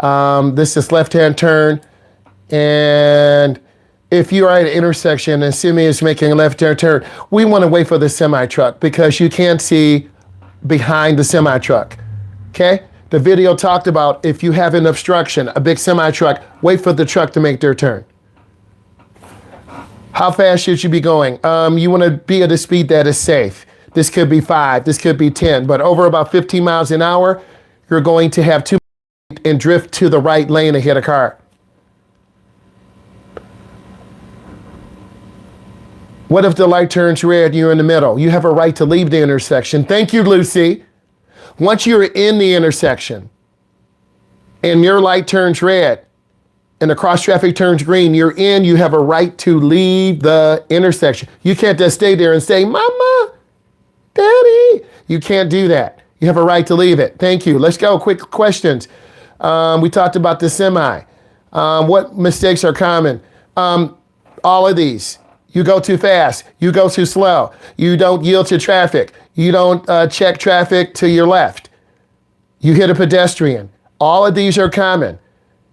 This is left-hand turn. And if you are at an intersection and semi is making a left-hand turn, we want to wait for the semi-truck because you can't see behind the semi-truck, okay? The video talked about if you have an obstruction, a big semi-truck, wait for the truck to make their turn. How fast should you be going? You want to be at a speed that is safe. This could be 5, this could be 10, but over about 15 miles an hour, you're going to have 2 and drift to the right lane and hit a car. What if the light turns red and you're in the middle? You have a right to leave the intersection. Thank you, Lucy. Once you're in the intersection and your light turns red and the cross traffic turns green, you're in, you have a right to leave the intersection. You can't just stay there and say, Mama, Daddy. You can't do that. You have a right to leave it. Thank you. Let's go. Quick questions. We talked about the semi. What mistakes are common? All of these. You go too fast. You go too slow. You don't yield to traffic. You don't check traffic to your left. You hit a pedestrian. All of these are common.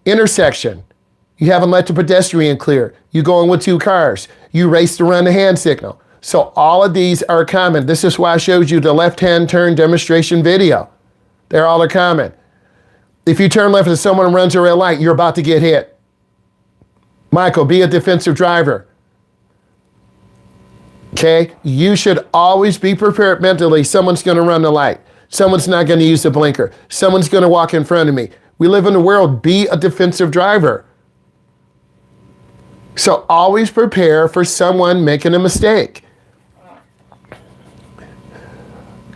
Intersection. You haven't let the pedestrian clear. You going with 2 cars. You race to run the hand signal. So all of these are common. This is why I showed you the left-hand turn demonstration video. They're all common. If you turn left and someone runs a red light, you're about to get hit. Michael, be a defensive driver. Okay, you should always be prepared mentally. Someone's going to run the light. Someone's not going to use the blinker. Someone's going to walk in front of me. We live in a world, be a defensive driver. So always prepare for someone making a mistake.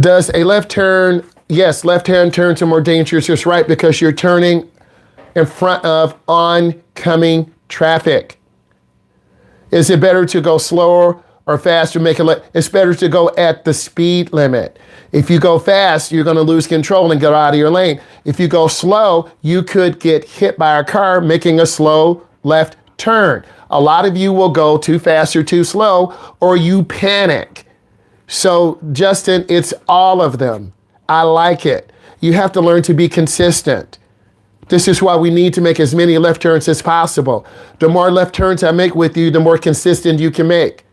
Does a left turn, yes, left-hand turns are more dangerous, just right, because you're turning in front of oncoming traffic. Is it better to go slower or faster, it's better to go at the speed limit. If you go fast, you're going to lose control and get out of your lane. If you go slow, you could get hit by a car making a slow left turn. A lot of you will go too fast or too slow, or you panic. So Justin, it's all of them. I like it. You have to learn to be consistent. This is why we need to make as many left turns as possible. The more left turns I make with you, the more consistent you can make.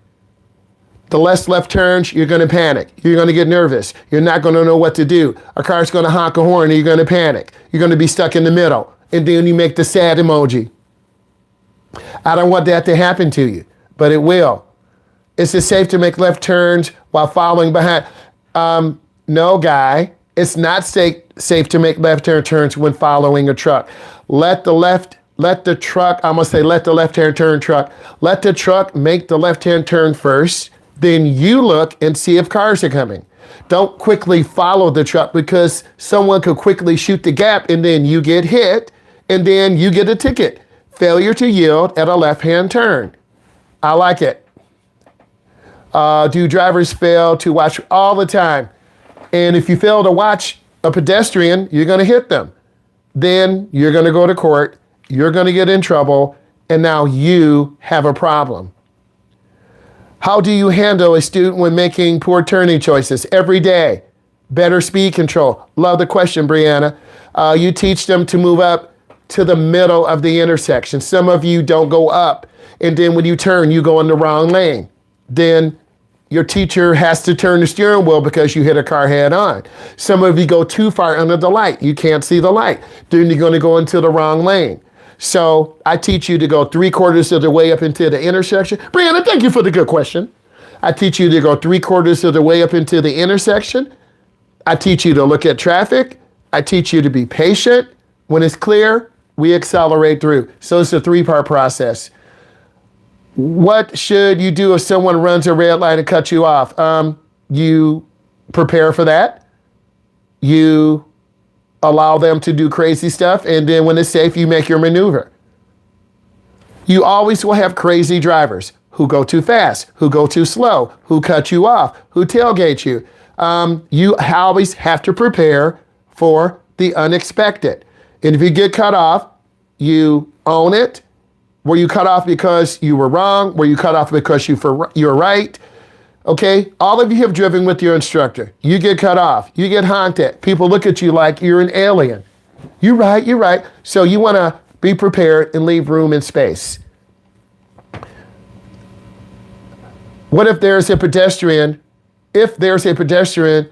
The less left turns, you're going to panic. You're going to get nervous. You're not going to know what to do. A car's going to honk a horn and you're going to panic. You're going to be stuck in the middle. And then you make the sad emoji. I don't want that to happen to you, but it will. Is it safe to make left turns while following behind? No, guy. It's not safe to make left-hand turns when following a truck. Let the left-hand turn truck. Let the truck make the left-hand turn first. Then you look and see if cars are coming. Don't quickly follow the truck because someone could quickly shoot the gap and then you get hit and then you get a ticket. Failure to yield at a left-hand turn. I like it. Do drivers fail to watch all the time? And if you fail to watch a pedestrian, you're going to hit them. Then you're going to go to court. You're going to get in trouble. And now you have a problem. How do you handle a student when making poor turning choices? Every day. Better speed control. Love the question, Brianna. You teach them to move up to the middle of the intersection. Some of you don't go up. And then when you turn, you go in the wrong lane. Then your teacher has to turn the steering wheel because you hit a car head on. Some of you go too far under the light. You can't see the light. Then you're going to go into the wrong lane. So I teach you to go 3/4 of the way up into the intersection. Brianna, thank you for the good question. I teach you to go 3/4 of the way up into the intersection. I teach you to look at traffic. I teach you to be patient. When it's clear, we accelerate through. So it's a 3-part process. What should you do if someone runs a red light and cuts you off? You prepare for that. You allow them to do crazy stuff. And then when it's safe, you make your maneuver. You always will have crazy drivers who go too fast, who go too slow, who cut you off, who tailgate you. You always have to prepare for the unexpected. And if you get cut off, you own it. Were you cut off because you were wrong? Were you cut off because you're right? Okay, all of you have driven with your instructor. You get cut off. You get honked at. People look at you like you're an alien. You're right. So you want to be prepared and leave room and space. What if there's a pedestrian? If there's a pedestrian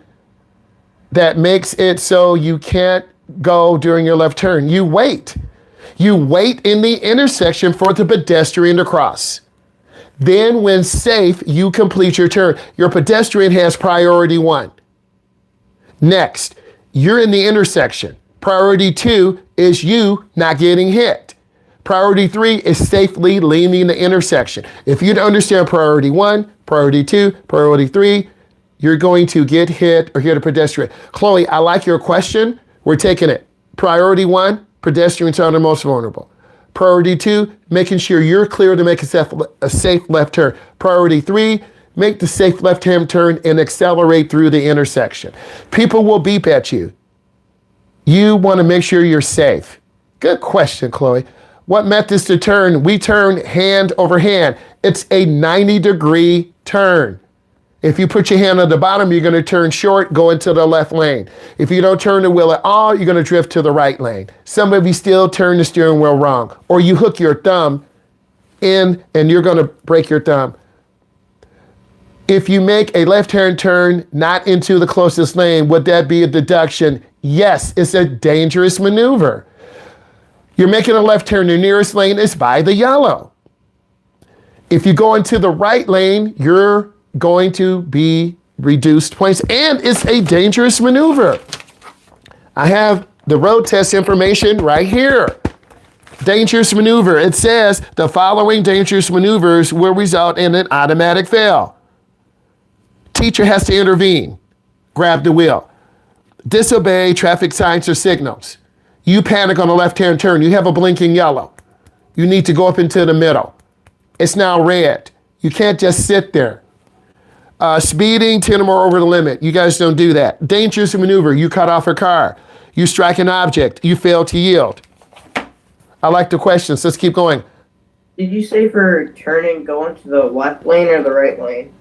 that makes it so you can't go during your left turn, you wait. You wait in the intersection for the pedestrian to cross. Then when safe, you complete your turn. Your pedestrian has priority 1. Next, you're in the intersection. Priority 2 is you not getting hit. Priority 3 is safely leaving the intersection. If you don't understand priority 1, priority 2, priority 3, you're going to get hit or hit a pedestrian. Chloe, I like your question. We're taking it. Priority 1, pedestrians are the most vulnerable. Priority 2, making sure you're clear to make a safe left turn. Priority 3, make the safe left-hand turn and accelerate through the intersection. People will beep at you. You want to make sure you're safe. Good question, Chloe. What methods to turn? We turn hand over hand. It's a 90-degree turn. If you put your hand on the bottom, you're going to turn short, go into the left lane. If you don't turn the wheel at all, you're going to drift to the right lane. Some of you still turn the steering wheel wrong, or you hook your thumb in and you're going to break your thumb. If you make a left-hand turn not into the closest lane, would that be a deduction? Yes, it's a dangerous maneuver. You're making a left turn, the nearest lane is by the yellow. If you go into the right lane, you're going to be reduced points, and it's a dangerous maneuver. I have the road test information right here. Dangerous maneuver. It says the following dangerous maneuvers will result in an automatic fail. Teacher has to intervene. Grab the wheel. Disobey traffic signs or signals. You panic on a left-hand turn. You have a blinking yellow. You need to go up into the middle. It's now red. You can't just sit there. Speeding 10 or more over the limit. You guys don't do that. Dangerous maneuver. You cut off a car. You strike an object. You fail to yield. I like the questions. Let's keep going. Did you say for turning, going to the left lane or the right lane?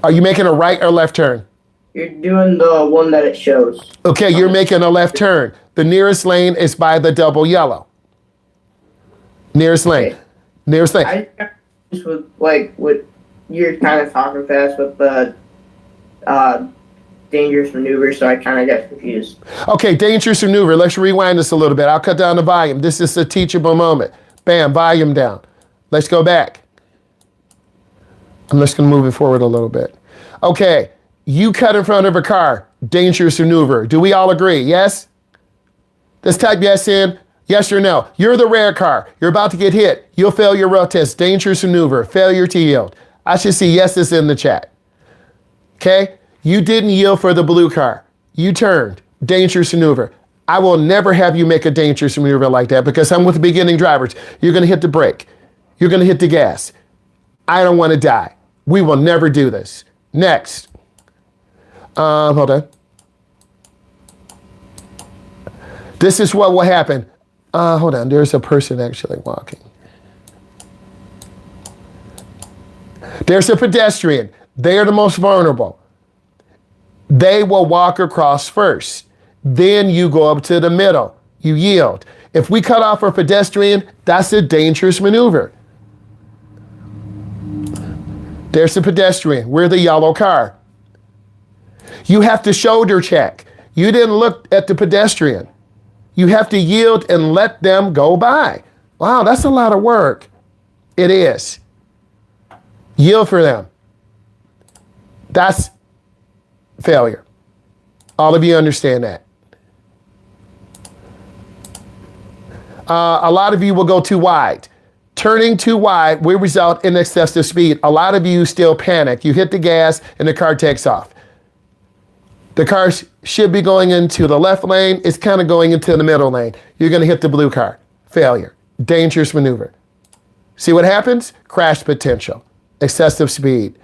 Are you making a right or left turn? You're doing the one that it shows. Okay, you're making a left turn. The nearest lane is by the double yellow. Nearest lane. Okay. Nearest lane. I just with you're kind of talking fast with the dangerous maneuver, so I kind of got confused. Okay, dangerous maneuver. Let's rewind this a little bit. I'll cut down the volume. This is a teachable moment. Bam, volume down. Let's go back. I'm just going to move it forward a little bit. Okay, you cut in front of a car. Dangerous maneuver. Do we all agree? Yes? Let's type yes in. Yes or no. You're the rare car. You're about to get hit. You'll fail your road test. Dangerous maneuver. Failure to yield. I should see yeses in the chat. Okay? You didn't yield for the blue car. You turned. Dangerous maneuver. I will never have you make a dangerous maneuver like that because I'm with beginning drivers. You're going to hit the brake. You're going to hit the gas. I don't want to die. We will never do this. Next. Hold on. This is what will happen. Hold on. There's a person actually walking. There's a pedestrian. They are the most vulnerable. They will walk across first. Then you go up to the middle. You yield. If we cut off a pedestrian, that's a dangerous maneuver. There's a pedestrian. We're the yellow car. You have to shoulder check. You didn't look at the pedestrian. You have to yield and let them go by. Wow, that's a lot of work. It is. Yield for them. That's failure. All of you understand that. A lot of you will go too wide. Turning too wide will result in excessive speed. A lot of you still panic. You hit the gas and the car takes off. The car should be going into the left lane. It's kind of going into the middle lane. You're going to hit the blue car. Failure. Dangerous maneuver. See what happens? Crash potential. Excessive speed.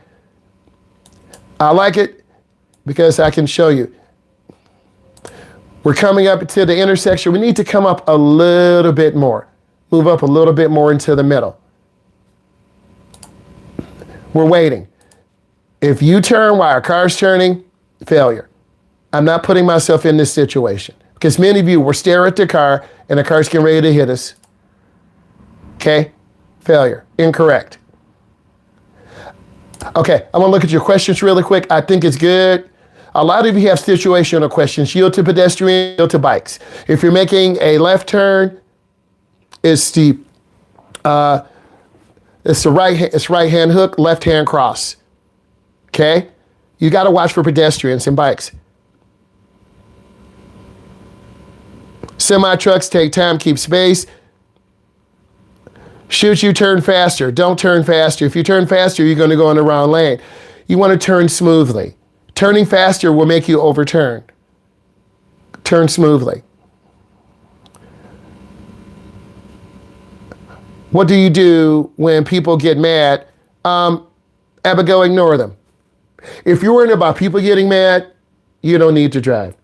I like it because I can show you. We're coming up to the intersection. We need to come up a little bit more. Move up a little bit more into the middle. We're waiting. If you turn while our car's turning, failure. I'm not putting myself in this situation. Because many of you will stare at the car and the car's getting ready to hit us. Okay? Failure. Incorrect. Okay, I want to look at your questions really quick. I think it's good. A lot of you have situational questions. Yield to pedestrian, yield to bikes. If you're making a left turn, it's the right hand hook, left hand cross. Okay? You got to watch for pedestrians and bikes. Semi trucks take time, keep space. Should you turn faster? Don't turn faster. If you turn faster, you're going to go in the wrong lane. You want to turn smoothly. Turning faster will make you overturn. Turn smoothly. What do you do when people get mad? Abigail, ignore them. If you're worried about people getting mad, you don't need to drive.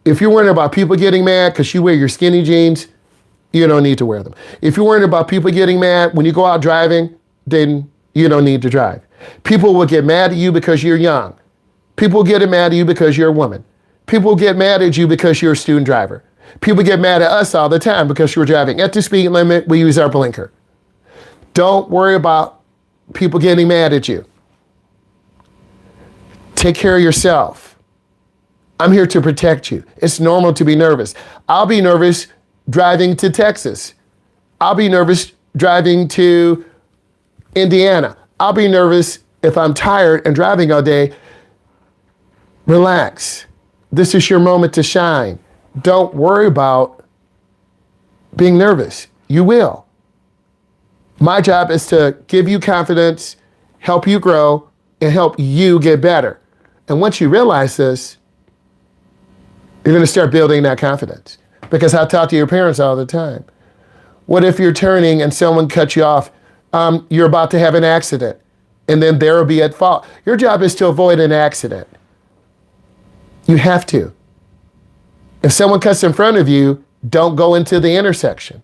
If you're worried about people getting mad because you wear your skinny jeans, you don't need to wear them. If you're worried about people getting mad when you go out driving, then you don't need to drive. People will get mad at you because you're young. People get mad at you because you're a woman. People get mad at you because you're a student driver. People get mad at us all the time because we're driving at the speed limit. We use our blinker. Don't worry about people getting mad at you. Take care of yourself. I'm here to protect you. It's normal to be nervous. I'll be nervous driving to Texas. I'll be nervous driving to Indiana. I'll be nervous if I'm tired and driving all day. Relax. This is your moment to shine. Don't worry about being nervous. You will. My job is to give you confidence, help you grow, and help you get better. And once you realize this, you're going to start building that confidence. Because I talk to your parents all the time. What if you're turning and someone cuts you off? You're about to have an accident, and then they'll be at fault. Your job is to avoid an accident. You have to. If someone cuts in front of you, don't go into the intersection.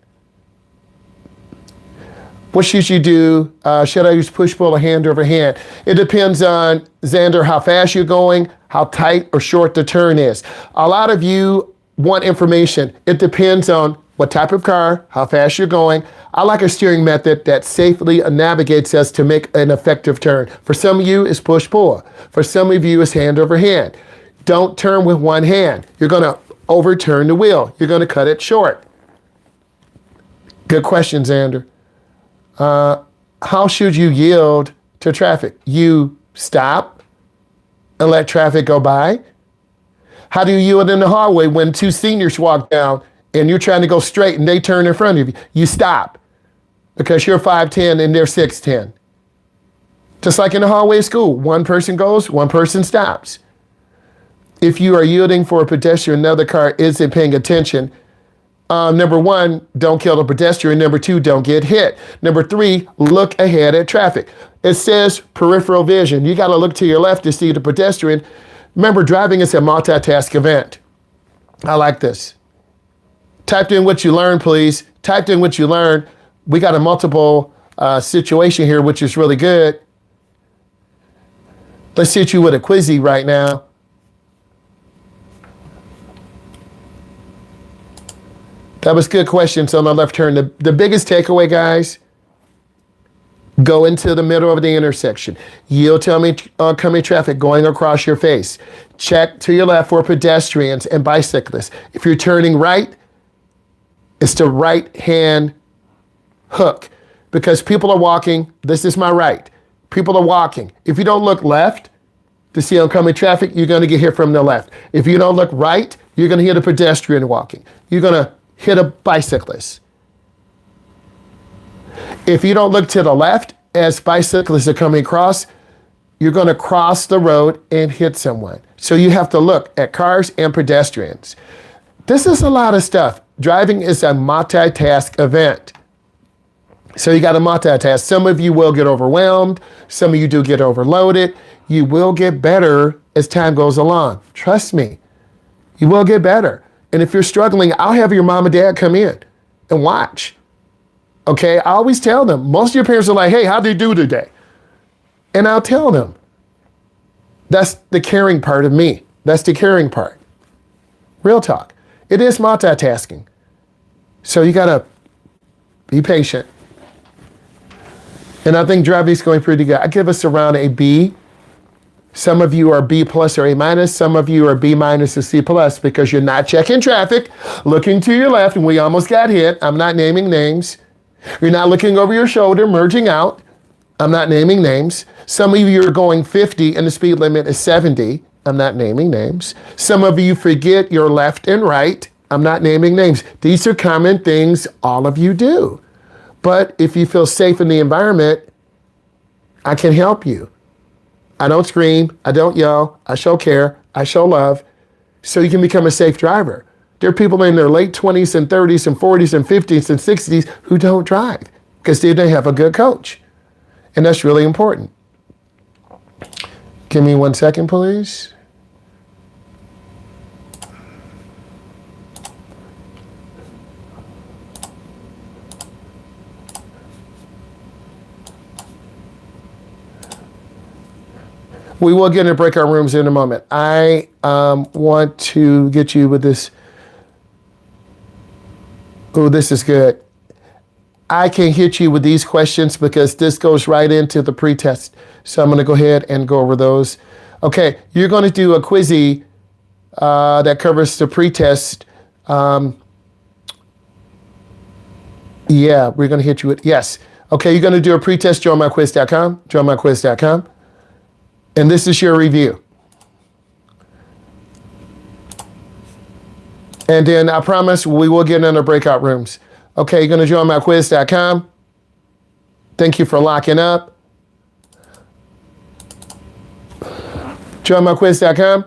What should you do? Should I use push-pull or hand over hand? It depends on, Xander, how fast you're going, how tight or short the turn is. A lot of you want information. It depends on what type of car, how fast you're going. I like a steering method that safely navigates us to make an effective turn. For some of you, it's push-pull. For some of you, it's hand over hand. Don't turn with one hand. You're going to overturn the wheel. You're going to cut it short. Good question, Xander. How should you yield to traffic? You stop and let traffic go by? How do you yield in the hallway when two seniors walk down and you're trying to go straight and they turn in front of you? You stop because you're 5'10" and they're 6'10". Just like in the hallway of school, one person goes, one person stops. If you are yielding for a pedestrian, another car isn't paying attention. Number one, don't kill the pedestrian. Number two, don't get hit. Number three, look ahead at traffic. It says peripheral vision. You got to look to your left to see the pedestrian. Remember, driving is a multitask event. I like this. Typed in what you learned, please. Typed in what you learned. We got a multiple situation here, which is really good. Let's hit you with a quizzy right now. That was good questions on the left turn. The biggest takeaway, guys, go into the middle of the intersection. Yield to oncoming traffic going across your face. Check to your left for pedestrians and bicyclists. If you're turning right, it's the right hand hook because people are walking. This is my right. People are walking. If you don't look left to see oncoming traffic, you're going to get hit from the left. If you don't look right, you're going to hit a pedestrian walking. You're going to hit a bicyclist. If you don't look to the left as bicyclists are coming across, you're going to cross the road and hit someone. So you have to look at cars and pedestrians. This is a lot of stuff. Driving is a multitask event. So you got to multitask. Some of you will get overwhelmed. Some of you do get overloaded. You will get better as time goes along. Trust me, you will get better. And if you're struggling, I'll have your mom and dad come in and watch. Okay, I always tell them, most of your parents are like, hey, how'd they do today? And I'll tell them. That's the caring part of me. That's the caring part. Real talk. It is multitasking. So you got to be patient. And I think driving is going pretty good. I give us around a B. Some of you are B plus or A minus. Some of you are B minus or C plus because you're not checking traffic, looking to your left, and we almost got hit. I'm not naming names. You're not looking over your shoulder, merging out. I'm not naming names. Some of you are going 50 and the speed limit is 70. I'm not naming names. Some of you forget your left and right. I'm not naming names. These are common things all of you do. But if you feel safe in the environment, I can help you. I don't scream. I don't yell. I show care. I show love. So you can become a safe driver. There are people in their late 20s and 30s and 40s and 50s and 60s who don't drive because they don't have a good coach. And that's really important. Give me 1 second, please. We will get into breakout rooms in a moment. I want to get you with this. Oh, this is good. I can hit you with these questions because this goes right into the pretest. So I'm going to go ahead and go over those. Okay, you're going to do a quizzy that covers the pretest. Yeah, we're going to hit you with, yes. Okay, you're going to do a pretest, joinmyquiz.com, joinmyquiz.com. And this is your review. And then I promise we will get into breakout rooms. Okay, you're going to join myquiz.com. Thank you for locking up. Join myquiz.com.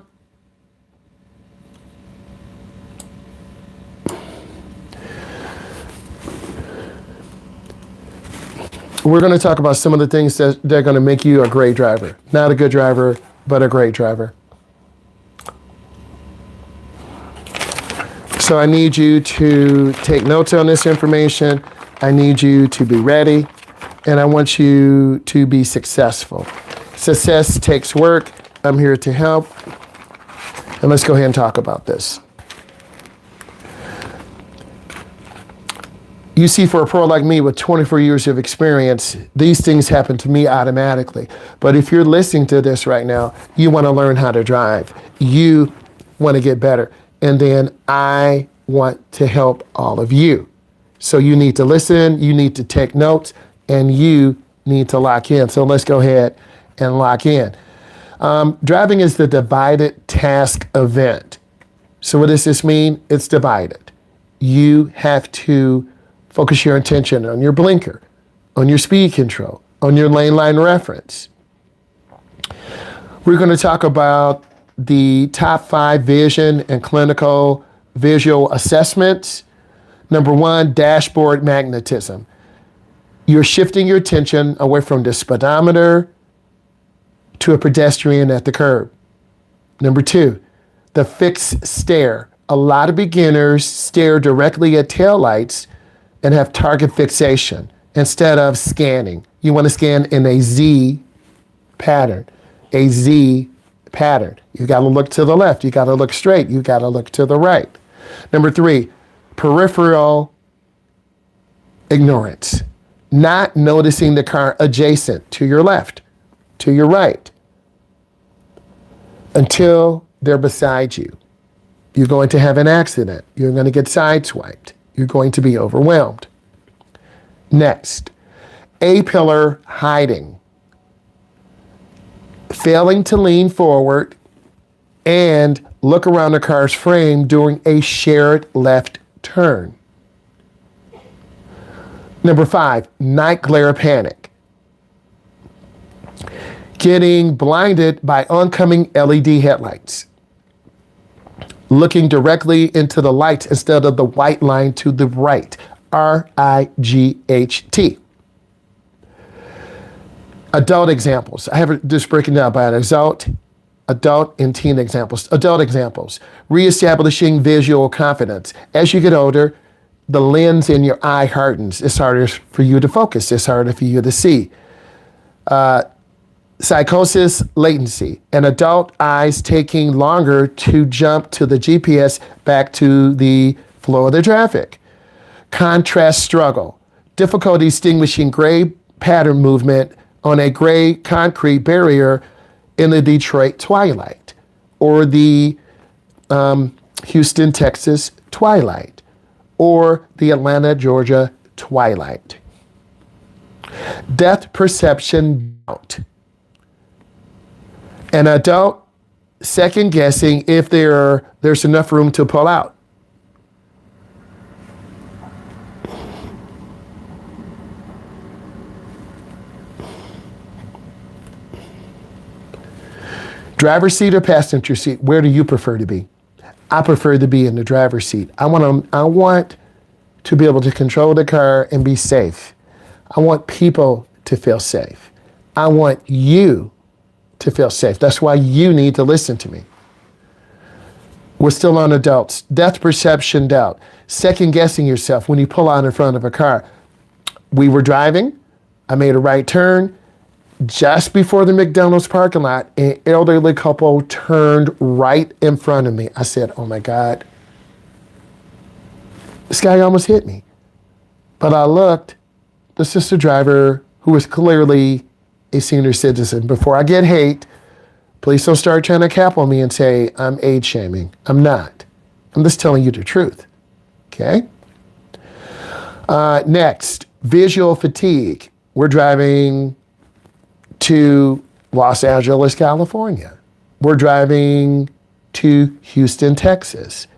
We're going to talk about some of the things that are going to make you a great driver. Not a good driver, but a great driver. So I need you to take notes on this information. I need you to be ready. And I want you to be successful. Success takes work. I'm here to help. And let's go ahead and talk about this. You see, for a pro like me with 24 years of experience, these things happen to me automatically. But if you're listening to this right now, you want to learn how to drive. You want to get better. And then I want to help all of you. So you need to listen, you need to take notes, and you need to lock in. So let's go ahead and lock in. Driving is the divided task event. So what does this mean? It's divided. You have to focus your attention on your blinker, on your speed control, on your lane line reference. We're going to talk about the top 5 vision and clinical visual assessments. Number 1, dashboard magnetism. You're shifting your attention away from the speedometer to a pedestrian at the curb. Number 2, the fixed stare. A lot of beginners stare directly at taillights and have target fixation instead of scanning. You want to scan in a Z pattern, a Z pattern. You got to look to the left. You got to look straight. You got to look to the right. Number 3, peripheral ignorance. Not noticing the car adjacent to your left, to your right, until they're beside you. You're going to have an accident. You're going to get sideswiped. You're going to be overwhelmed. Next, A-pillar hiding. Failing to lean forward and look around the car's frame during a shared left turn. Number 5, night glare panic. Getting blinded by oncoming LED headlights. Looking directly into the lights instead of the white line to the right. RIGHT. Adult examples. I have it just breaking down by an adult and teen examples. Adult examples. Reestablishing visual confidence. As you get older, the lens in your eye hardens. It's harder for you to focus. It's harder for you to see. Psychosis latency, an adult eyes taking longer to jump to the GPS back to the flow of the traffic. Contrast struggle, difficulty distinguishing gray pattern movement on a gray concrete barrier in the Detroit twilight or the Houston, Texas twilight or the Atlanta, Georgia twilight. Depth perception doubt. An adult second guessing if there's enough room to pull out. Driver's seat or passenger seat, where do you prefer to be? I prefer to be in the driver's seat. I want to be able to control the car and be safe. I want people to feel safe. I want you to feel safe. That's why you need to listen to me. We're still on adults. Depth perception doubt. Second guessing yourself when you pull out in front of a car. We were driving. I made a right turn. Just before the McDonald's parking lot, an elderly couple turned right in front of me. I said, oh my God, this guy almost hit me. But I looked, this is the driver who was clearly a senior citizen. Before I get hate, please don't start trying to cap on me and say I'm age shaming. I'm not. I'm just telling you the truth. Okay? Next, visual fatigue. We're driving to Los Angeles, California. We're driving to Houston, Texas.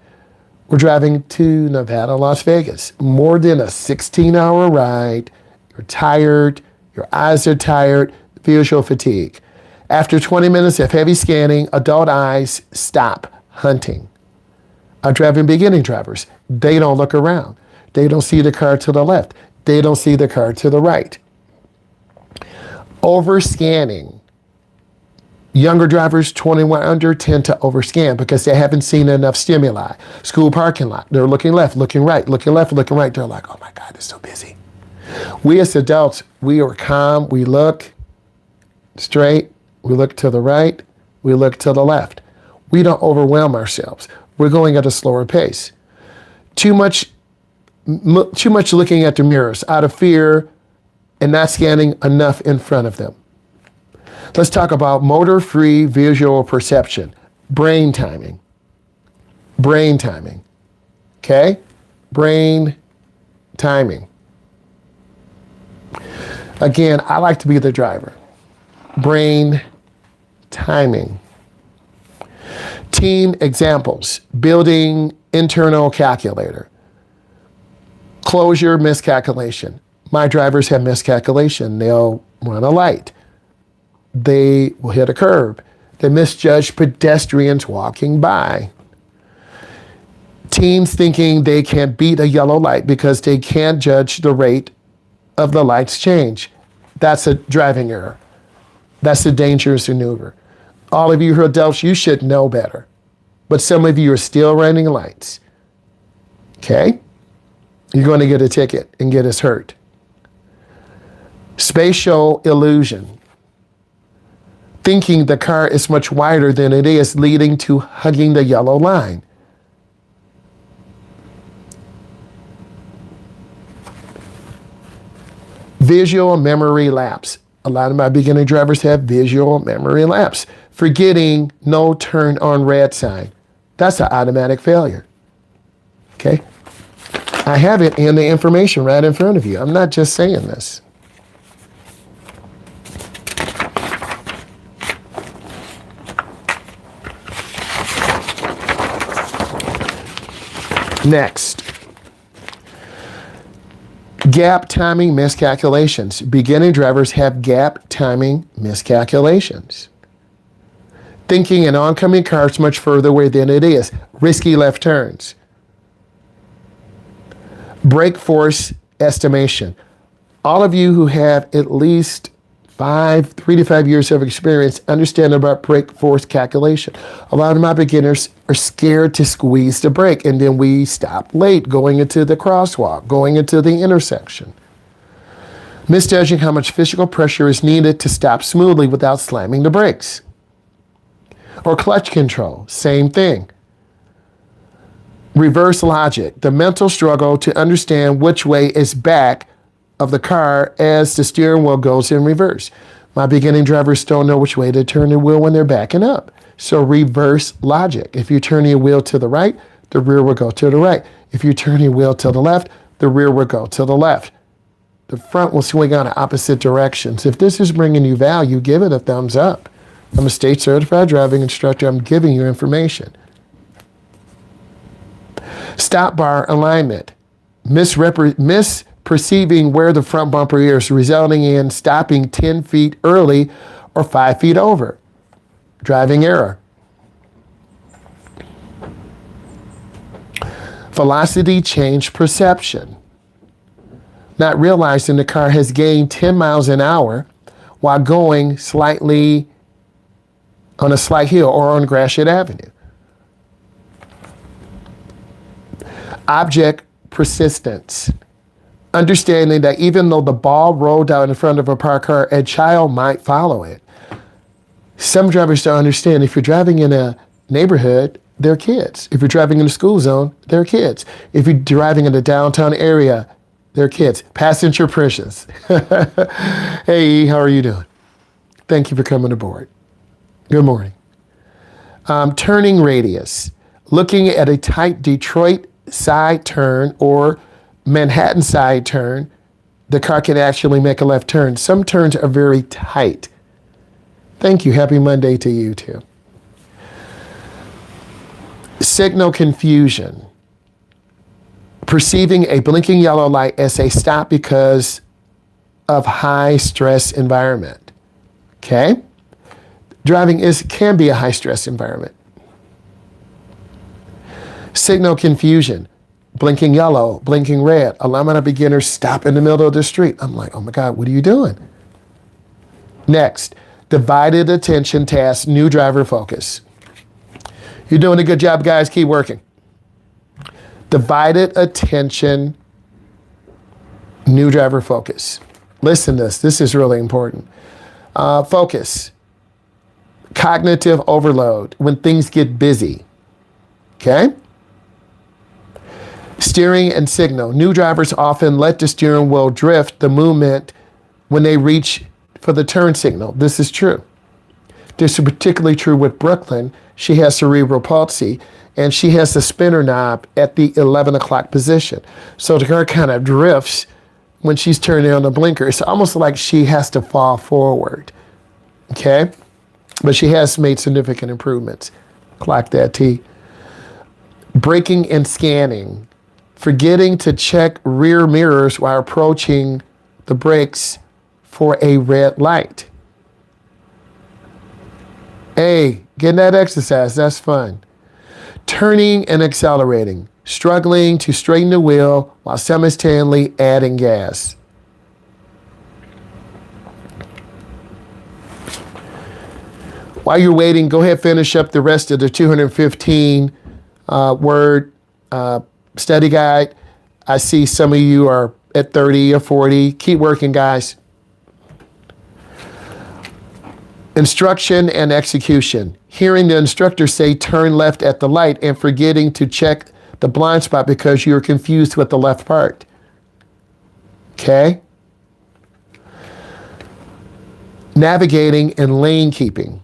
We're driving to Nevada, Las Vegas. More than a 16-hour ride. You're tired. Your eyes are tired. Visual fatigue. After 20 minutes of heavy scanning, adult eyes stop hunting. I'm driving beginning drivers. They don't look around. They don't see the car to the left. They don't see the car to the right. Overscanning. Younger drivers, 21 under, tend to overscan because they haven't seen enough stimuli. School parking lot, they're looking left, looking right, looking left, looking right. They're like, oh my God, it's so busy. We as adults, we are calm. We look straight, we look to the right, we look to the left. We don't overwhelm ourselves. We're going at a slower pace. Too much looking at the mirrors out of fear and not scanning enough in front of them. Let's talk about motor-free visual perception. Brain timing. Brain timing. Okay? Brain timing. Again, I like to be the driver. Brain timing. Team examples. Building internal calculator. Closure miscalculation. My drivers have miscalculation. They'll run a light. They will hit a curb. They misjudge pedestrians walking by. Teens thinking they can beat a yellow light because they can't judge the rate of the light's change. That's a driving error. That's a dangerous maneuver. All of you who are adults, you should know better. But some of you are still running lights. Okay? You're going to get a ticket and get us hurt. Spatial illusion. Thinking the car is much wider than it is, leading to hugging the yellow line. Visual memory lapse. A lot of my beginning drivers have visual memory lapse. Forgetting no turn on red sign. That's an automatic failure. Okay? I have it in the information right in front of you. I'm not just saying this. Next, gap timing miscalculations. Beginning drivers have gap timing miscalculations. Thinking an oncoming car is much further away than it is. Risky left turns. Brake force estimation. All of you who have at least 3 to 5 years of experience understand about brake force calculation. A lot of my beginners are scared to squeeze the brake, and then we stop late going into the crosswalk, going into the intersection. Misjudging how much physical pressure is needed to stop smoothly without slamming the brakes. Or clutch control, same thing. Reverse logic, the mental struggle to understand which way is back of the car as the steering wheel goes in reverse. My beginning drivers don't know which way to turn the wheel when they're backing up. So reverse logic. If you turn your wheel to the right, the rear will go to the right. If you turn your wheel to the left, the rear will go to the left. The front will swing out in opposite directions. If this is bringing you value, give it a thumbs up. I'm a state certified driving instructor. I'm giving you information. Stop bar alignment. Misperceiving where the front bumper is, resulting in stopping 10 feet early or 5 feet over. Driving error. Velocity change perception. Not realizing the car has gained 10 miles an hour while going slightly on a slight hill or on Gratiot Avenue. Object persistence. Understanding that even though the ball rolled out in front of a parked car, a child might follow it. Some drivers don't understand if you're driving in a neighborhood, they're kids. If you're driving in a school zone, they're kids. If you're driving in a downtown area, they're kids. Passenger precious. Hey, how are you doing? Thank you for coming aboard. Good morning. Turning radius. Looking at a tight Detroit side turn or Manhattan side turn, the car can actually make a left turn. Some turns are very tight. Thank you. Happy Monday to you too. Signal confusion. Perceiving a blinking yellow light as a stop because of high stress environment. Okay? Driving can be a high stress environment. Signal confusion. Blinking yellow, blinking red. Allowing a beginner stop in the middle of the street. I'm like, oh my God, what are you doing? Next, divided attention task, new driver focus. You're doing a good job, guys. Keep working. Divided attention, new driver focus. Listen to this. This is really important. Focus. Cognitive overload when things get busy. Okay? Steering and signal. New drivers often let the steering wheel drift the movement when they reach for the turn signal. This is true. This is particularly true with Brooklyn. She has cerebral palsy, and she has the spinner knob at the 11 o'clock position. So the car kind of drifts when she's turning on the blinker. It's almost like she has to fall forward. Okay? But she has made significant improvements. Clock that T. Braking and scanning. Forgetting to check rear mirrors while approaching the brakes for a red light. Hey, getting that exercise, that's fun. Turning and accelerating. Struggling to straighten the wheel while simultaneously adding gas. While you're waiting, go ahead, finish up the rest of the 215 word study guide. I see some of you are at 30 or 40. Keep working, guys. Instruction and execution. Hearing the instructor say turn left at the light and forgetting to check the blind spot because you're confused with the left part. Okay? Navigating and lane keeping.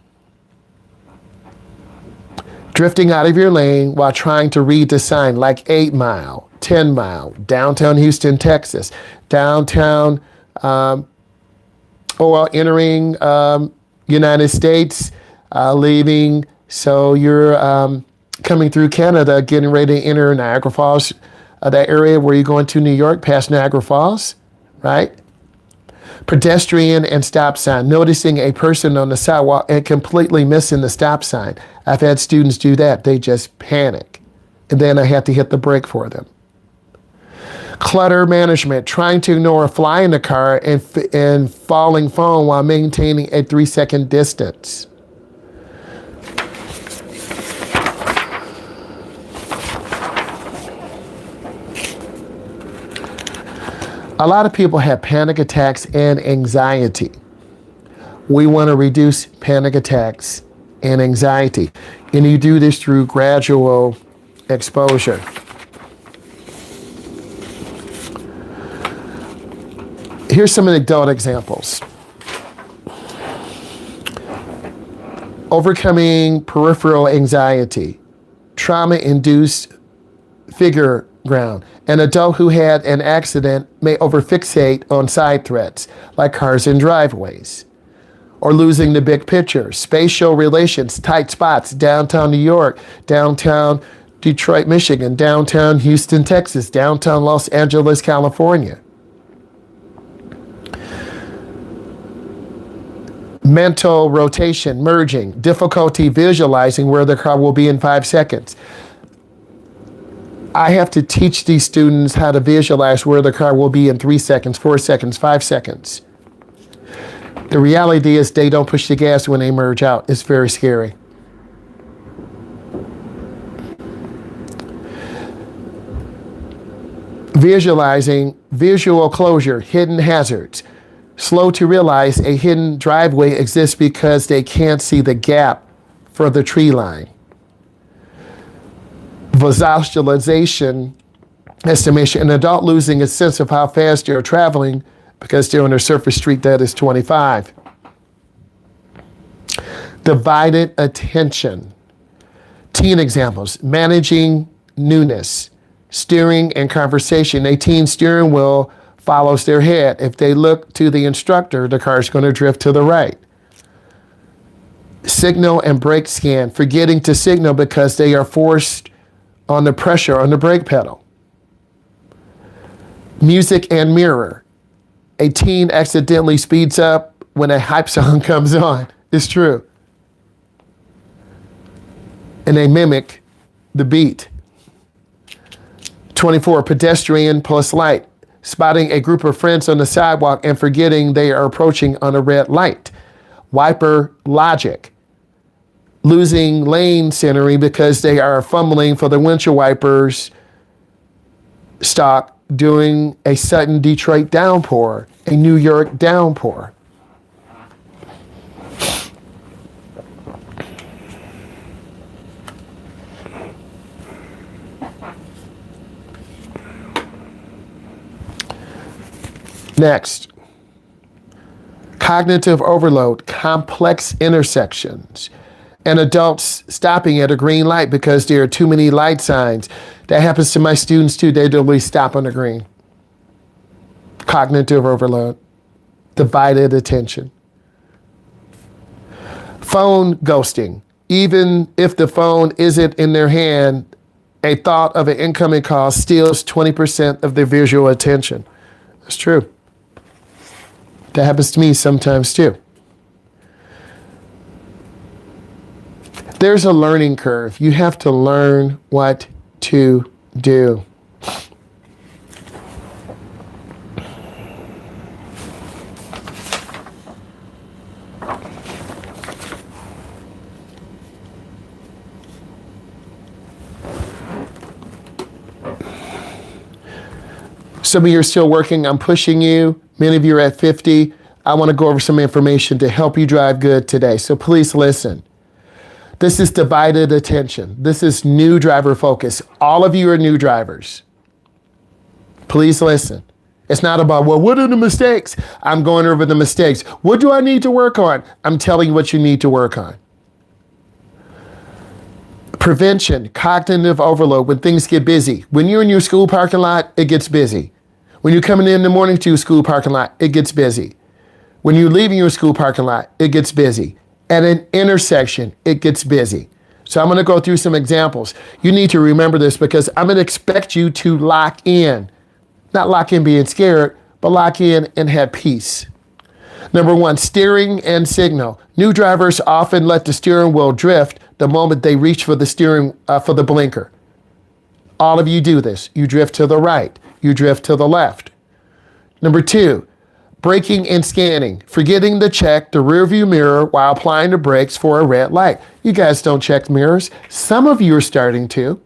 Drifting out of your lane while trying to read the sign like 8 Mile, 10 Mile, downtown Houston, Texas, downtown, or entering United States, leaving. So you're coming through Canada, getting ready to enter Niagara Falls, that area where you're going to New York, past Niagara Falls, right? Pedestrian and stop sign, noticing a person on the sidewalk and completely missing the stop sign. I've had students do that. They just panic. And then I have to hit the brake for them. Clutter management, trying to ignore a fly in the car and falling phone while maintaining a 3-second distance. A lot of people have panic attacks and anxiety. We want to reduce panic attacks and anxiety. And you do this through gradual exposure. Here's some adult examples. Overcoming peripheral anxiety, trauma-induced figure ground. An adult who had an accident may overfixate on side threats, like cars and driveways, or losing the big picture. Spatial relations, tight spots, downtown New York, downtown Detroit, Michigan, downtown Houston, Texas, downtown Los Angeles, California. Mental rotation, merging, difficulty visualizing where the car will be in 5 seconds. I have to teach these students how to visualize where the car will be in 3 seconds, 4 seconds, 5 seconds. The reality is they don't push the gas when they merge out. It's very scary. Visualizing, visual closure, hidden hazards. Slow to realize a hidden driveway exists because they can't see the gap for the tree line. Visualization, estimation, an adult losing a sense of how fast they're traveling because they're on a surface street that is 25. Divided attention. Teen examples, managing newness, steering and conversation. A teen's steering wheel follows their head. If they look to the instructor, the car's going to drift to the right. Signal and brake scan, forgetting to signal because they are forced on the pressure on the brake pedal. Music and mirror. A teen accidentally speeds up when a hype song comes on. It's true. And they mimic the beat. 24, pedestrian plus light. Spotting a group of friends on the sidewalk and forgetting they are approaching on a red light. Wiper logic. Losing lane centering because they are fumbling for the windshield wipers stock during a sudden Detroit downpour, a New York downpour. Next, cognitive overload, complex intersections, and adults stopping at a green light because there are too many light signs. That happens to my students too. They literally stop on the green. Cognitive overload, divided attention. Phone ghosting. Even if the phone isn't in their hand, a thought of an incoming call steals 20% of their visual attention. That's true. That happens to me sometimes too. There's a learning curve. You have to learn what to do. Some of you are still working. I'm pushing you. Many of you are at 50. I want to go over some information to help you drive good today. So please listen. This is divided attention. This is new driver focus. All of you are new drivers. Please listen. It's not about, well, what are the mistakes? I'm going over the mistakes. What do I need to work on? I'm telling you what you need to work on. Prevention, cognitive overload, when things get busy. When you're in your school parking lot, it gets busy. When you're coming in the morning to your school parking lot, it gets busy. When you're leaving your school parking lot, it gets busy. At an intersection, it gets busy. So I'm going to go through some examples. You need to remember this because I'm going to expect you to lock in. Not lock in being scared, but lock in and have peace. Number one, steering and signal. New drivers often let the steering wheel drift the moment they reach for the blinker. All of you do this. You drift to the right. You drift to the left. Number two, braking and scanning. Forgetting to check the rearview mirror while applying the brakes for a red light. You guys don't check mirrors. Some of you are starting to,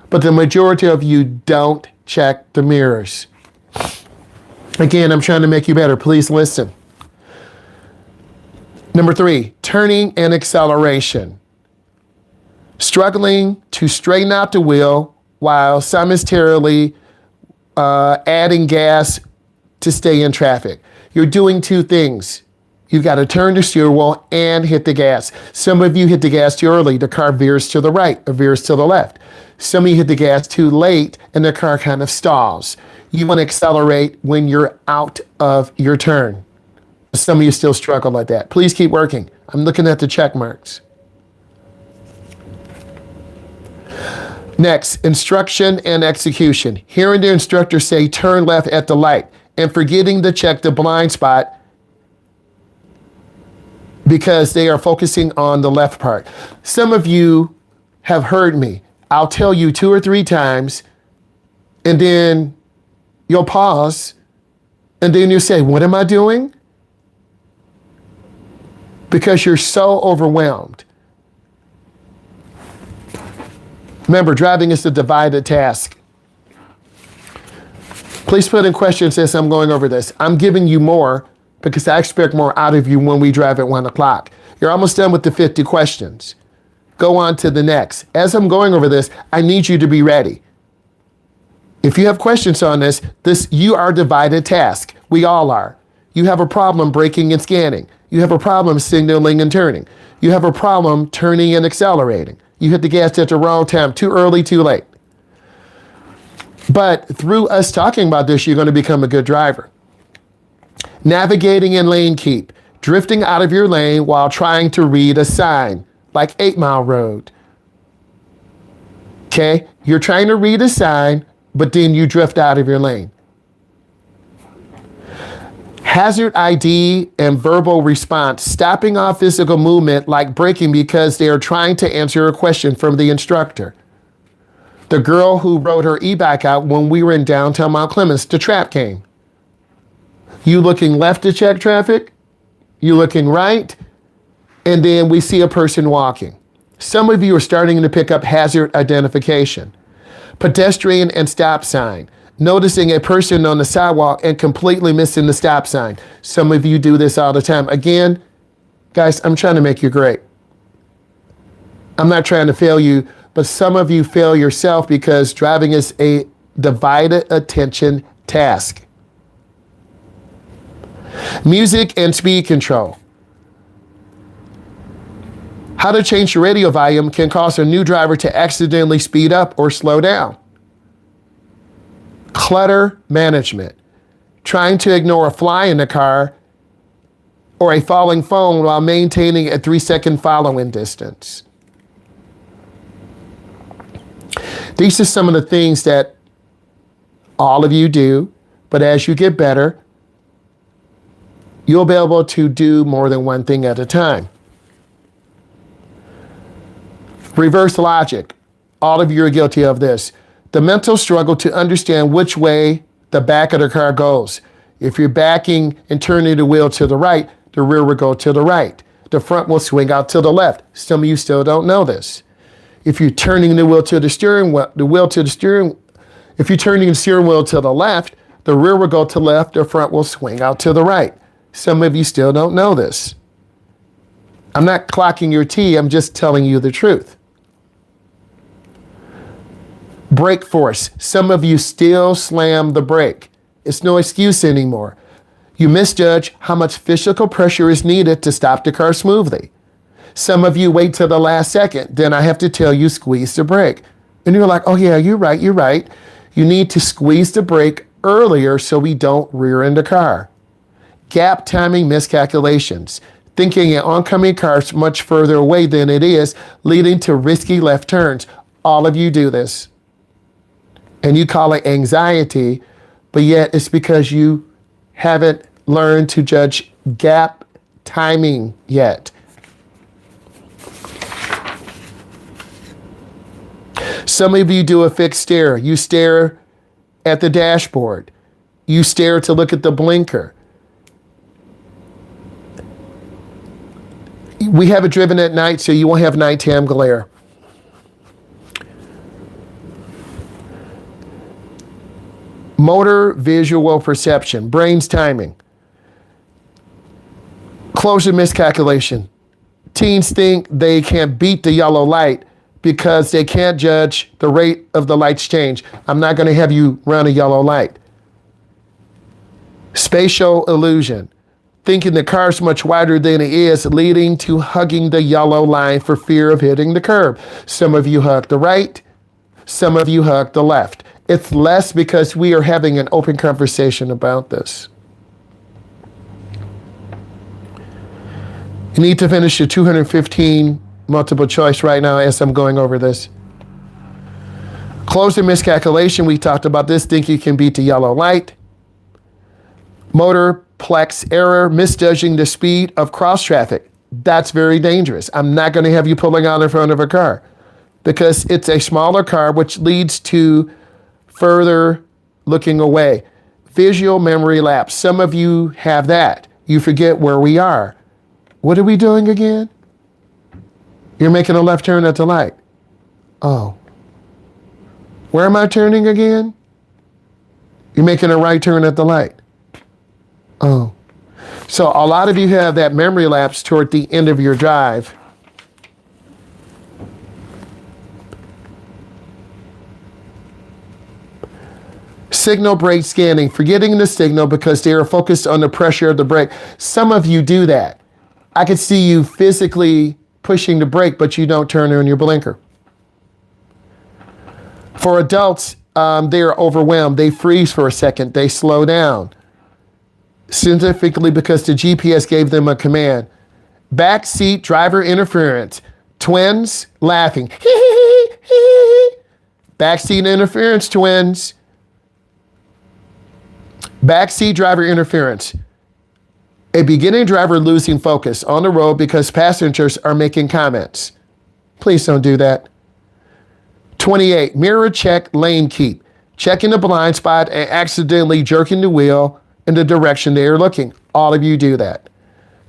but the majority of you don't check the mirrors. Again, I'm trying to make you better. Please listen. Number 3, turning and acceleration. Struggling to straighten out the wheel while simultaneously adding gas to stay in traffic. You're doing two things. You've got to turn the steering wheel and hit the gas. Some of you hit the gas too early. The car veers to the right or veers to the left. Some of you hit the gas too late and the car kind of stalls. You want to accelerate when you're out of your turn. Some of you still struggle like that. Please keep working. I'm looking at the check marks. Next, instruction and execution. Hearing the instructor say turn left at the light and forgetting to check the blind spot because they are focusing on the left part. Some of you have heard me. I'll tell you 2 or 3 times and then you'll pause and then you say, what am I doing? Because you're so overwhelmed. Remember, driving is a divided task. Please put in questions as I'm going over this. I'm giving you more because I expect more out of you when we drive at 1 o'clock. You're almost done with the 50 questions. Go on to the next. As I'm going over this, I need you to be ready. If you have questions on this, you are divided task. We all are. You have a problem braking and scanning. You have a problem signaling and turning. You have a problem turning and accelerating. You hit the gas at the wrong time, too early, too late. But through us talking about this, you're going to become a good driver. Navigating in lane keep, drifting out of your lane while trying to read a sign, like 8 Mile Road. Okay? You're trying to read a sign, but then you drift out of your lane. Hazard ID and verbal response, stopping off physical movement like braking because they are trying to answer a question from the instructor. The girl who rode her e-bike out when we were in downtown Mount Clemens, the trap came. You looking left to check traffic, you looking right, and then we see a person walking. Some of you are starting to pick up hazard identification. Pedestrian and stop sign. Noticing a person on the sidewalk and completely missing the stop sign. Some of you do this all the time. Again, guys, I'm trying to make you great. I'm not trying to fail you, but some of you fail yourself because driving is a divided attention task. Music and speed control. How to change your radio volume can cause a new driver to accidentally speed up or slow down. Clutter management. Trying to ignore a fly in the car or a falling phone while maintaining a 3-second following distance. These are some of the things that all of you do, but as you get better, you'll be able to do more than one thing at a time. Reverse logic. All of you are guilty of this. The mental struggle to understand which way the back of the car goes. If you're backing and turning the wheel to the right, the rear will go to the right. The front will swing out to the left. Some of you still don't know this. If you're turning the wheel to the steering wheel, if you're turning the steering wheel to the left, the rear will go to the left, the front will swing out to the right. Some of you still don't know this. I'm not clocking your tea, I'm just telling you the truth. Brake force. Some of you still slam the brake. It's no excuse anymore. You misjudge how much physical pressure is needed to stop the car smoothly. Some of you wait till the last second. Then I have to tell you, squeeze the brake. And you're like, oh yeah, you're right. You need to squeeze the brake earlier so we don't rear end the car. Gap timing miscalculations. Thinking an oncoming car is much further away than it is, leading to risky left turns. All of you do this. And you call it anxiety, but yet it's because you haven't learned to judge gap timing yet. Some of you do a fixed stare. You stare at the dashboard. You stare to look at the blinker. We have it driven at night, so you won't have nighttime glare. Motor visual perception, brain's timing. Closure miscalculation. Teens think they can beat the yellow light because they can't judge the rate of the light's change. I'm not going to have you run a yellow light. Spatial illusion. Thinking the car's much wider than it is, leading to hugging the yellow line for fear of hitting the curb. Some of you hug the right, some of you hug the left. It's less because we are having an open conversation about this. You need to finish your 215 multiple choice right now as I'm going over this. Closure miscalculation, we talked about this, think you can beat the yellow light. Motor plex error, misjudging the speed of cross traffic. That's very dangerous. I'm not going to have you pulling out in front of a car because it's a smaller car, which leads to further looking away. Visual memory lapse. Some of you have that. You forget where we are. What are we doing again? You're making a left turn at the light. Oh. Where am I turning again? You're making a right turn at the light. Oh. So a lot of you have that memory lapse toward the end of your drive. Signal brake scanning, forgetting the signal because they are focused on the pressure of the brake. Some of you do that. I could see you physically pushing the brake, but you don't turn on your blinker. For adults, they are overwhelmed. They freeze for a second. They slow down. Specifically because the GPS gave them a command. Backseat driver interference. Twins laughing. Backseat interference, twins. Backseat driver interference. A beginning driver losing focus on the road because passengers are making comments. Please don't do that. 28, mirror check, lane keep. Checking the blind spot and accidentally jerking the wheel in the direction they are looking. All of you do that.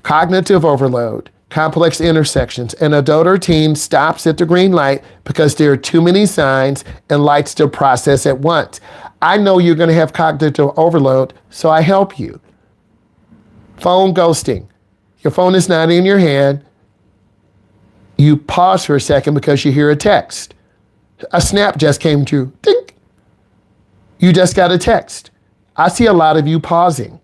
Cognitive overload, complex intersections. An adult or teen stops at the green light because there are too many signs and lights to process at once. I know you're going to have cognitive overload, so I help you. Phone ghosting. Your phone is not in your hand. You pause for a second because you hear a text. A snap just came through. Dink. You just got a text. I see a lot of you pausing.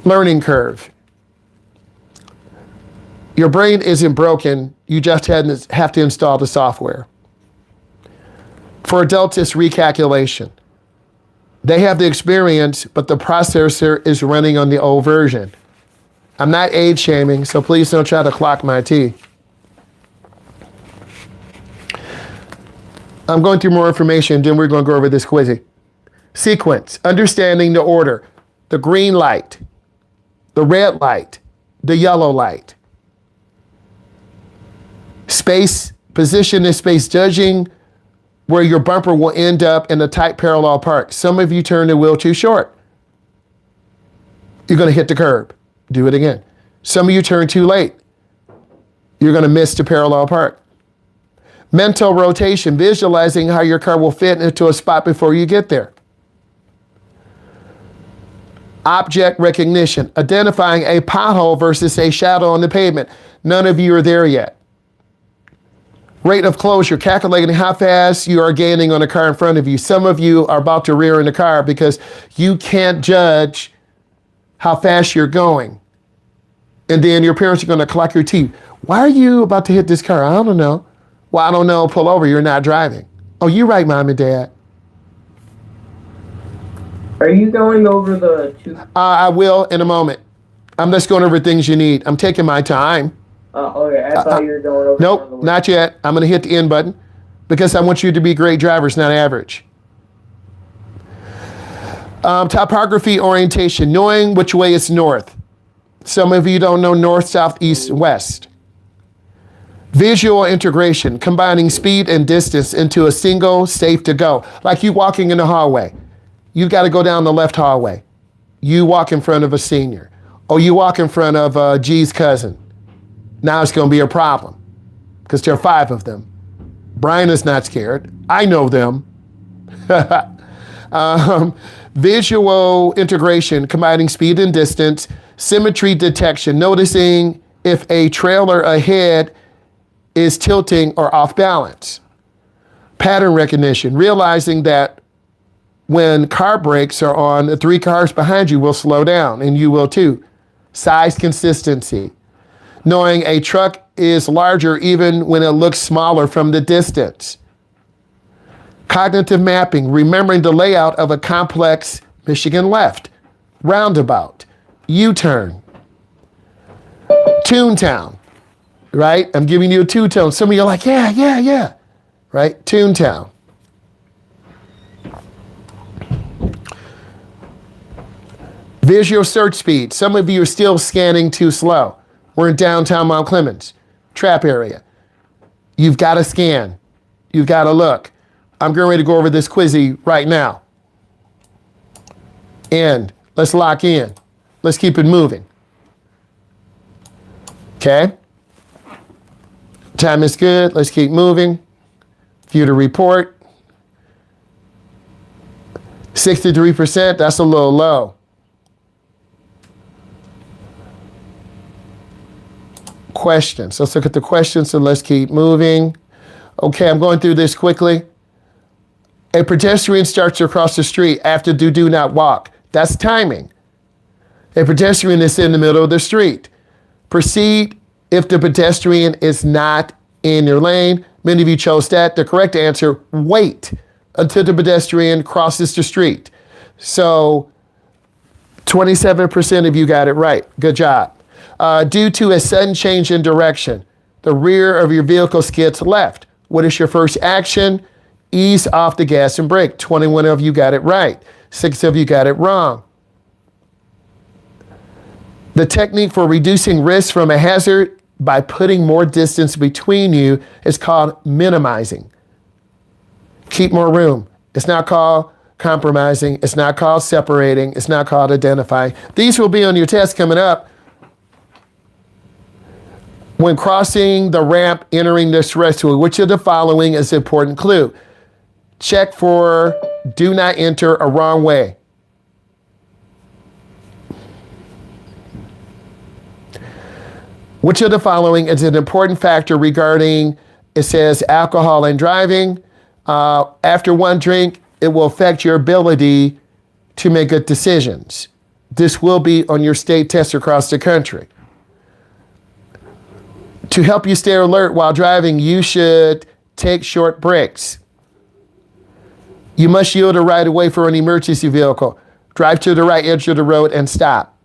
Learning curve. Your brain isn't broken. You just have to install the software. For adults, it's recalculation. They have the experience, but the processor is running on the old version. I'm not age shaming, so please don't try to clock my T. I'm going through more information, then we're going to go over this quiz. Sequence, understanding the order. The green light, the red light, the yellow light. Space, position in space, judging where your bumper will end up in a tight parallel park. Some of you turn the wheel too short. You're going to hit the curb. Do it again. Some of you turn too late. You're going to miss the parallel park. Mental rotation, visualizing how your car will fit into a spot before you get there. Object recognition, identifying a pothole versus a shadow on the pavement. None of you are there yet. Rate of closure, calculating how fast you are gaining on the car in front of you. Some of you are about to rear in the car because you can't judge how fast you're going. And then your parents are going to clock your teeth. Why are you about to hit this car? I don't know. Well, I don't know. Pull over. You're not driving. Oh, you're right, Mom and Dad. Are you going over the two? I will in a moment. I'm just going over things you need. I'm taking my time. Okay. I thought you were going over. Nope, not yet. I'm going to hit the end button because I want you to be great drivers, not average. Topography orientation, knowing which way is north. Some of you don't know north, south, east, and west. Visual integration, combining speed and distance into a single safe to go. Like you walking in the hallway. You've got to go down the left hallway. You walk in front of a senior. Or you walk in front of G's cousin. Now it's going to be a problem because there are 5 of them. Brian is not scared. I know them. Visual integration, combining speed and distance. Symmetry detection, noticing if a trailer ahead is tilting or off balance. Pattern recognition, realizing that when car brakes are on, the 3 cars behind you will slow down, and you will too. Size consistency, knowing a truck is larger even when it looks smaller from the distance. Cognitive mapping, remembering the layout of a complex Michigan left, roundabout, U-turn. Toontown, right? I'm giving you a two-tone. Some of you are like, yeah, right? Toontown. Visual search speed. Some of you are still scanning too slow. We're in downtown Mount Clemens, trap area. You've got to scan. You've got to look. I'm getting ready to go over this quizzy right now. And let's lock in. Let's keep it moving. Okay? Time is good. Let's keep moving. View the report. 63%, that's a little low. Questions. Let's look at the questions and let's keep moving. Okay, I'm going through this quickly. A pedestrian starts to cross the street after do not walk. That's timing. A pedestrian is in the middle of the street. Proceed if the pedestrian is not in your lane. Many of you chose that. The correct answer, wait until the pedestrian crosses the street. So 27% of you got it right. Good job. Due to a sudden change in direction, the rear of your vehicle skids left. What is your first action? Ease off the gas and brake. 21 of you got it right. 6 of you got it wrong. The technique for reducing risk from a hazard by putting more distance between you is called minimizing. Keep more room. It's not called compromising. It's not called separating. It's not called identifying. These will be on your test coming up. When crossing the ramp, entering this restaurant, which of the following is an important clue? Check for do not enter a wrong way. Which of the following is an important factor regarding, it says, alcohol and driving? After one drink, it will affect your ability to make good decisions. This will be on your state test across the country. To help you stay alert while driving, you should take short breaks. You must yield a right of way for an emergency vehicle. Drive to the right edge of the road and stop.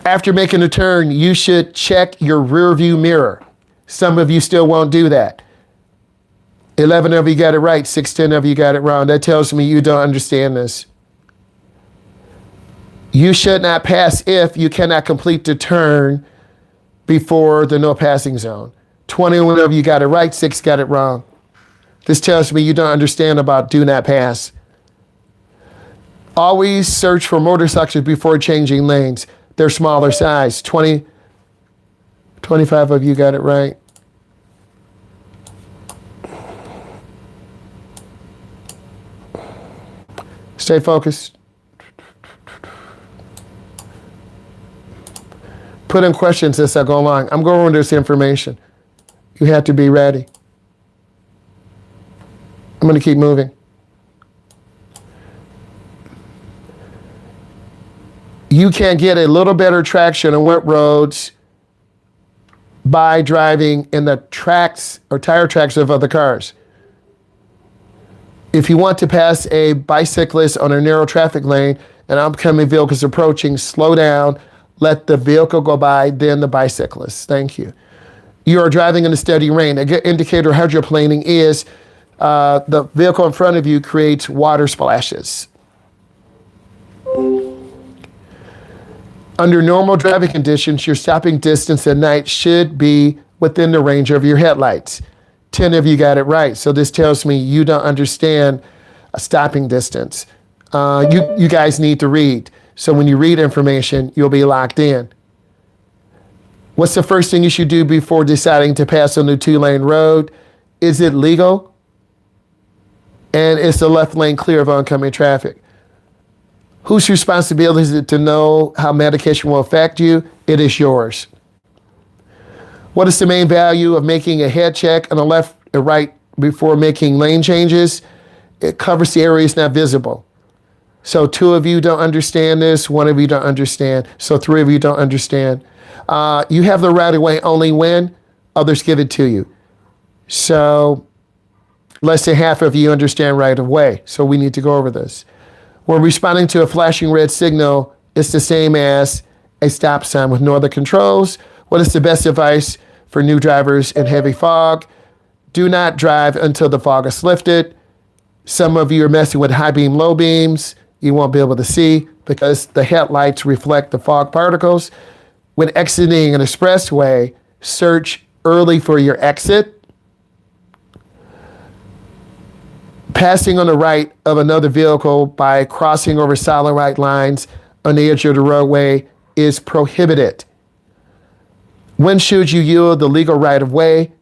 After making a turn, you should check your rear view mirror. Some of you still won't do that. 11 of you got it right, 16 of you got it wrong. That tells me you don't understand this. You should not pass if you cannot complete the turn before the no passing zone. 21 of you got it right, 6 got it wrong. This tells me you don't understand about do not pass. Always search for motorcycles before changing lanes. They're smaller size. 25 of you got it right. Stay focused. Put in questions as I go along. I'm going over this information. You have to be ready. I'm going to keep moving. You can get a little better traction on wet roads by driving in the tracks or tire tracks of other cars. If you want to pass a bicyclist on a narrow traffic lane and oncoming vehicles approaching, slow down, let the vehicle go by, then the bicyclist. Thank you. You are driving in a steady rain. A good indicator of hydroplaning is the vehicle in front of you creates water splashes. Under normal driving conditions, your stopping distance at night should be within the range of your headlights. 10 of you got it right. So this tells me you don't understand a stopping distance. You guys need to read. So when you read information, you'll be locked in. What's the first thing you should do before deciding to pass on a 2-lane road? Is it legal? and it's the left lane clear of oncoming traffic. Whose responsibility is it to know how medication will affect you? It is yours. What is the main value of making a head check on the left and right before making lane changes? It covers the areas not visible. So 2 of you don't understand this, 1 of you don't understand, so 3 of you don't understand. You have the right of way only when others give it to you. So less than half of you understand right of way, so we need to go over this. When responding to a flashing red signal, it's the same as a stop sign with no other controls. What is the best advice for new drivers in heavy fog? Do not drive until the fog is lifted. Some of you are messing with high beam, low beams. You won't be able to see because the headlights reflect the fog particles. When exiting an expressway, search early for your exit. Passing on the right of another vehicle by crossing over solid white lines on the edge of the roadway is prohibited. When should you yield the legal right of way?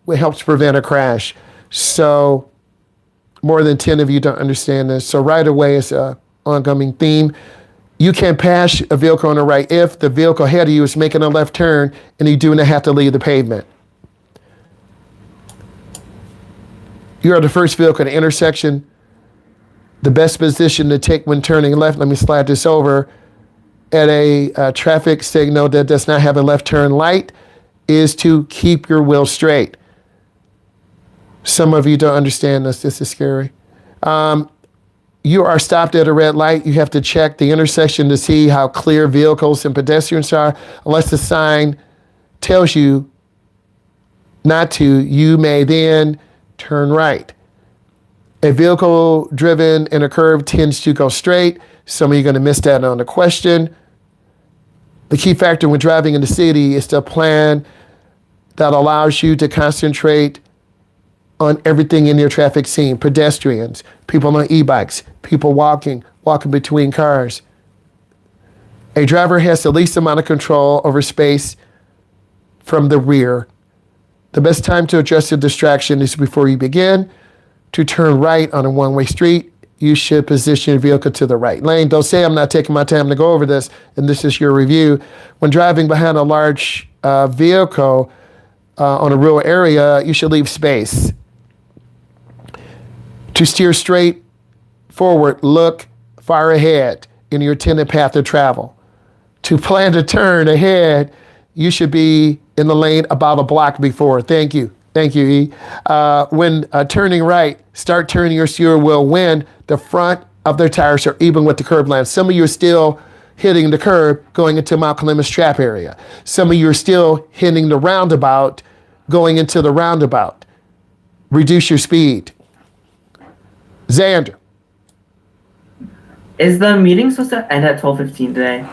It helps prevent a crash. So more than 10 of you don't understand this. So right of way is an ongoing theme. You can pass a vehicle on the right if the vehicle ahead of you is making a left turn and you do not have to leave the pavement. You are the first vehicle at the intersection. The best position to take when turning left, let me slide this over, at a traffic signal that does not have a left turn light is to keep your wheel straight. Some of you don't understand this. This is scary. You are stopped at a red light. You have to check the intersection to see how clear vehicles and pedestrians are. Unless the sign tells you not to, you may then turn right. A vehicle driven in a curve tends to go straight. Some of you are going to miss that on the question. The key factor when driving in the city is the plan that allows you to concentrate on everything in your traffic scene. Pedestrians, people on e-bikes, people walking between cars. A driver has the least amount of control over space from the rear. The best time to adjust the distraction is before you begin. To turn right on a one-way street, you should position your vehicle to the right lane. Don't say I'm not taking my time to go over this, and this is your review. When driving behind a large vehicle on a rural area, you should leave space. To steer straight forward, look far ahead in your intended path of travel. To plan to turn ahead, you should be in the lane about a block before. Thank you. Thank you, E. When turning right, start turning your steering wheel when the front of their tires are even with the curb line. Some of you are still hitting the curb going into Mount Clemens Trap area. Some of you are still hitting the roundabout going into the roundabout. Reduce your speed. Xander. Is the meeting supposed to end at 12:15 today?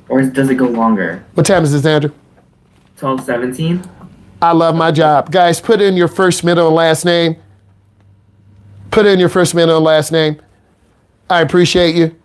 Or does it go longer? What time is it, Xander? 12:17? I love my job. Guys, put in your first, middle, and last name. Put in your first, middle, and last name. I appreciate you.